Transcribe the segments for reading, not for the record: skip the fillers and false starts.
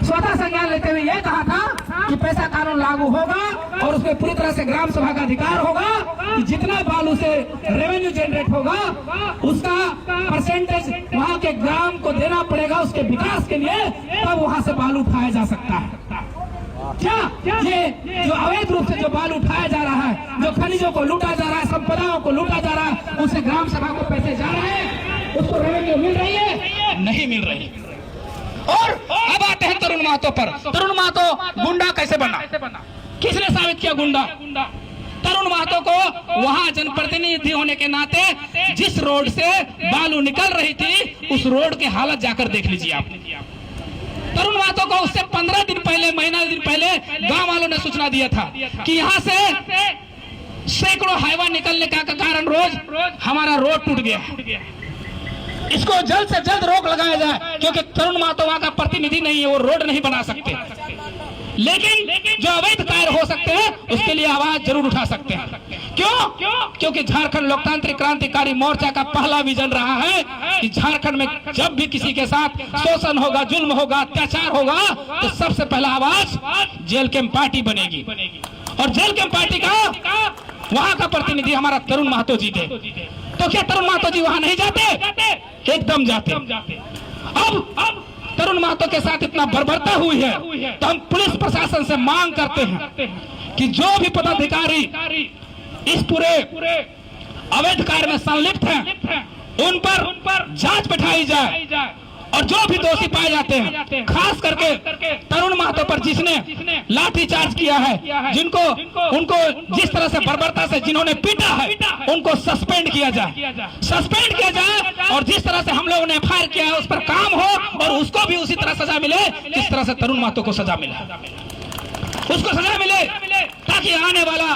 स्वतः संज्ञान लेते हुए यह कहा था कि पैसा कानून लागू होगा और उसमें पूरी तरह से ग्राम सभा का अधिकार होगा कि जितना बालू से रेवेन्यू जनरेट होगा उसका परसेंटेज वहाँ के ग्राम को देना पड़ेगा उसके विकास के लिए, तब वहाँ से बालू उठाया जा सकता है। क्या ये जो अवैध रूप से जो बालू उठाया जा रहा है, जो खनिजों को लूटा जा रहा है, संपदाओं को लूटा जा रहा है, उससे ग्राम सभा को पैसे जा रहे हैं, उसको रेवेन्यू मिल रही है? नहीं मिल रही। और अब आते हैं तरुण महतो पर। तरुण महतो गुंडा कैसे बना? किसने साबित किया गुंडा? तरुण महतो को वहां जनप्रतिनिधि होने के नाते जिस रोड से बालू निकल रही थी उस रोड की हालत जाकर देख लीजिए आप। तरुण महतो को उससे 15 दिन पहले, महीना दिन पहले गांव वालों ने सूचना दिया था कि यहाँ से सैकड़ों हाईवा निकलने का कारण रोज हमारा रोड टूट गया, इसको जल्द से जल्द रोक लगाया जाए, क्योंकि तरुण महतो वहां का प्रतिनिधि नहीं है, वो रोड नहीं बना सकते। लेकिन जो अवैध कार्य हो सकते हैं उसके लिए आवाज जरूर उठा सकते हैं। क्यों? क्योंकि झारखंड लोकतांत्रिक क्रांतिकारी मोर्चा का पहला विजन रहा है कि झारखंड में जब भी किसी के साथ शोषण होगा, जुल्म होगा, अत्याचार होगा, तो सबसे पहला आवाज जेल कैंप पार्टी बनेगी। और जेल कैंप पार्टी का वहां का प्रतिनिधि हमारा तरुण महतो जी थे। तो क्या तरुण महतो जी वहां नहीं जाते? एकदम जाते। अब तरुण महतो के साथ इतना बर्बरता हुई है तो हम पुलिस प्रशासन से मांग करते हैं कि जो भी पदाधिकारी इस पूरे अवैध कार्य में संलिप्त हैं उन पर जांच बैठाई जाए, और जो भी दोषी पाए जाते हैं, खास करके तरुण महतो पर जिसने लाठीचार्ज किया है, उनको जिस तरह से बर्बरता से जिन्होंने पीटा है, उनको सस्पेंड किया जाए और जिस तरह से हम लोगों ने एफआईआर किया है उस पर काम हो और उसको भी उसी तरह सजा मिले जिस तरह से तरुण महतो को सजा मिला, उसको सजा मिले, ताकि आने वाला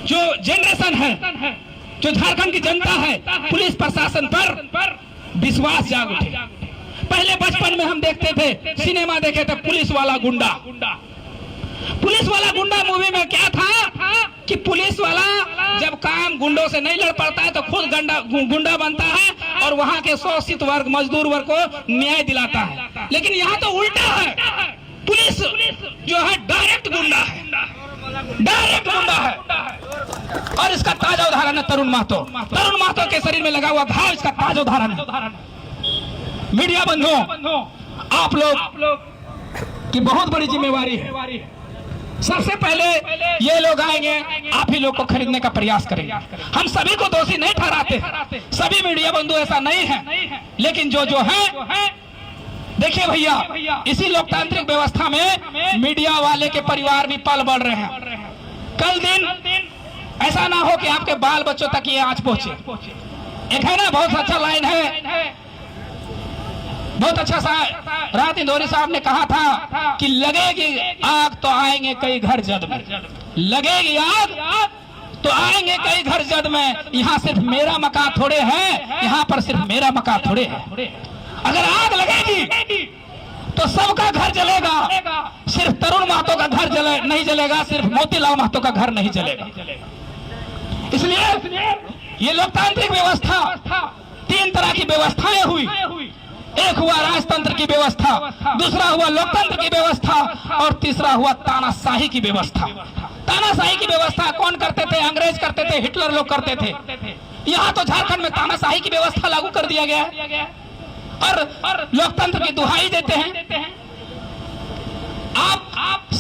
जो जनरेशन है, जो झारखंड की जनता है, पुलिस प्रशासन पर विश्वास जाग उठे। पहले बचपन में हम देखते थे, सिनेमा देखे थे, पुलिस वाला गुंडा मूवी में क्या था कि पुलिस वाला जब काम गुंडों से नहीं लड़ पाता है तो खुद गुंडा बनता है और वहां के शोषित वर्ग, मजदूर वर्ग को न्याय दिलाता है। लेकिन यहाँ तो उल्टा है, पुलिस जो है डायरेक्ट गुंडा है। और इसका ताजा उदाहरण है तरुण महतो के शरीर में लगा हुआ घाव, इसका ताजा उदाहरण है। मीडिया बंधुओं, आप लोग की बहुत बड़ी जिम्मेवारी है। सबसे पहले ये लोग आएंगे, आप ही लोग को खरीदने का प्रयास करेंगे। हम सभी को दोषी नहीं ठहराते, सभी मीडिया बंधु ऐसा नहीं है, लेकिन जो है देखिए भैया, इसी लोकतांत्रिक व्यवस्था में मीडिया वाले के परिवार भी पल बढ़ रहे हैं। कल दिन ऐसा ना हो कि आपके बाल बच्चों तक ये आंच पहुंचे। एक है ना बहुत अच्छा लाइन है, बहुत अच्छा सा रात इंदौरी साहब ने कहा था कि लगेगी आग तो आएंगे कई घर जद में, लगेगी आग तो आएंगे कई घर जद में। यहाँ सिर्फ मेरा मकान थोड़े है, यहाँ पर सिर्फ मेरा मकान थोड़े है। अगर आग लगेगी तो सबका घर जलेगा, सिर्फ तरुण महतो का घर नहीं जलेगा, सिर्फ मोतीलाल महतो का घर नहीं जलेगा। इसलिए ये लोकतांत्रिक व्यवस्था, 3 तरह की व्यवस्थाएं हुई। एक हुआ राजतंत्र की व्यवस्था, दूसरा हुआ लोकतंत्र की व्यवस्था और तीसरा हुआ तानाशाही की व्यवस्था। तानाशाही की व्यवस्था कौन करते थे? अंग्रेज करते थे, हिटलर लोग करते थे। यहाँ तो झारखंड में तानाशाही की व्यवस्था लागू कर दिया गया है और लोकतंत्र की दुहाई देते हैं। आप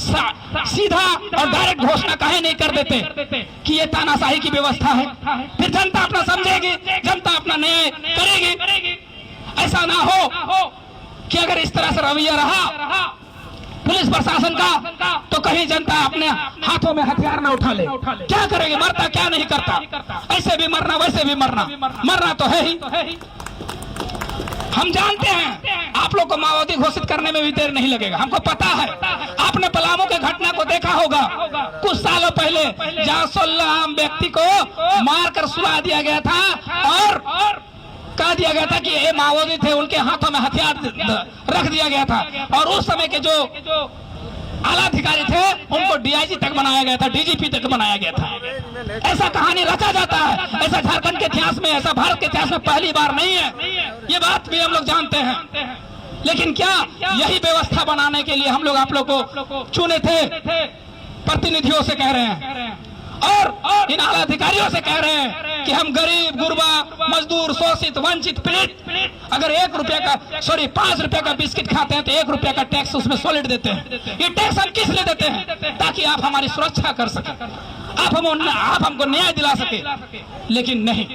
सीधा और डायरेक्ट घोषणा काहे नहीं कर देते कि ये तानाशाही की व्यवस्था है? फिर जनता अपना समझेगी, जनता अपना न्याय करेगी। ऐसा ना हो कि अगर इस तरह से रवैया रहा पुलिस प्रशासन का, तो कहीं जनता अपने हाथों में हथियार ना उठा ले। क्या करेगी? मरता क्या नहीं करता, ऐसे भी मरना वैसे भी मरना तो है ही। हम जानते हैं आप लोग को माओवादी घोषित करने में भी देर नहीं लगेगा, हमको पता है। आपने पलामू के घटना को देखा होगा कुछ सालों पहले, जहां 16 आम व्यक्ति को मारकर सुला दिया गया था और कह दिया गया था कि ये माओवादी थे, उनके हाथों में हथियार रख दिया गया था। और उस समय के जो आला अधिकारी थे उनको डीआईजी तक बनाया गया था, डीजीपी तक बनाया गया था। ऐसा कहानी रचा जाता है, ऐसा झारखंड के इतिहास में, ऐसा भारत के इतिहास में पहली बार नहीं है। ये बात भी हम लोग जानते हैं, लेकिन क्या यही व्यवस्था बनाने के लिए हम लोग आप लोग को चुने थे? प्रतिनिधियों से कह रहे हैं और इन आला अधिकारियों से कह रहे हैं कि हम गरीब, गुरबा, मजदूर, शोषित, वंचित, पीड़ित अगर 5 रुपए का बिस्किट खाते हैं तो 1 रुपए का टैक्स उसमें सॉलिड देते हैं। ये टैक्स हम किस लिए देते हैं? ताकि आप हमारी सुरक्षा कर सकें, आप हमको न्याय दिला सके। लेकिन नहीं,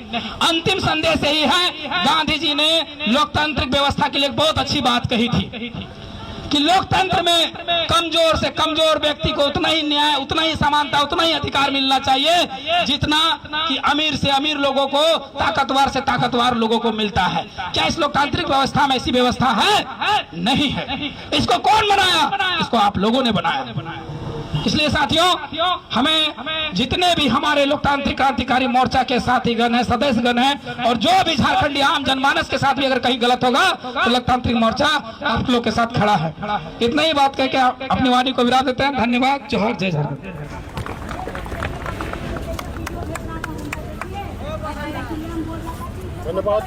अंतिम संदेश यही है। गांधी जी ने लोकतांत्रिक व्यवस्था के लिए बहुत अच्छी बात कही थी कि लोकतंत्र में कमजोर से कमजोर व्यक्ति को उतना ही न्याय, उतना ही समानता, उतना ही अधिकार मिलना चाहिए जितना कि अमीर से अमीर लोगों को, ताकतवर से ताकतवर लोगों को मिलता है। क्या इस लोकतांत्रिक व्यवस्था में ऐसी व्यवस्था है? नहीं है। इसको कौन बनाया? इसको आप लोगों ने बनाया। इसलिए साथियों, हमें जितने भी हमारे लोकतांत्रिक क्रांतिकारी मोर्चा के साथीगण हैं, सदस्यगण हैं, और जो भी झारखंडी आम जनमानस के साथ भी अगर कहीं गलत होगा तो लोकतांत्रिक मोर्चा आप लोग के साथ खड़ा है। इतना ही बात करके अपनी वाणी को विराम देते हैं। धन्यवाद। जोहार, जय झारखंड। धन्यवाद।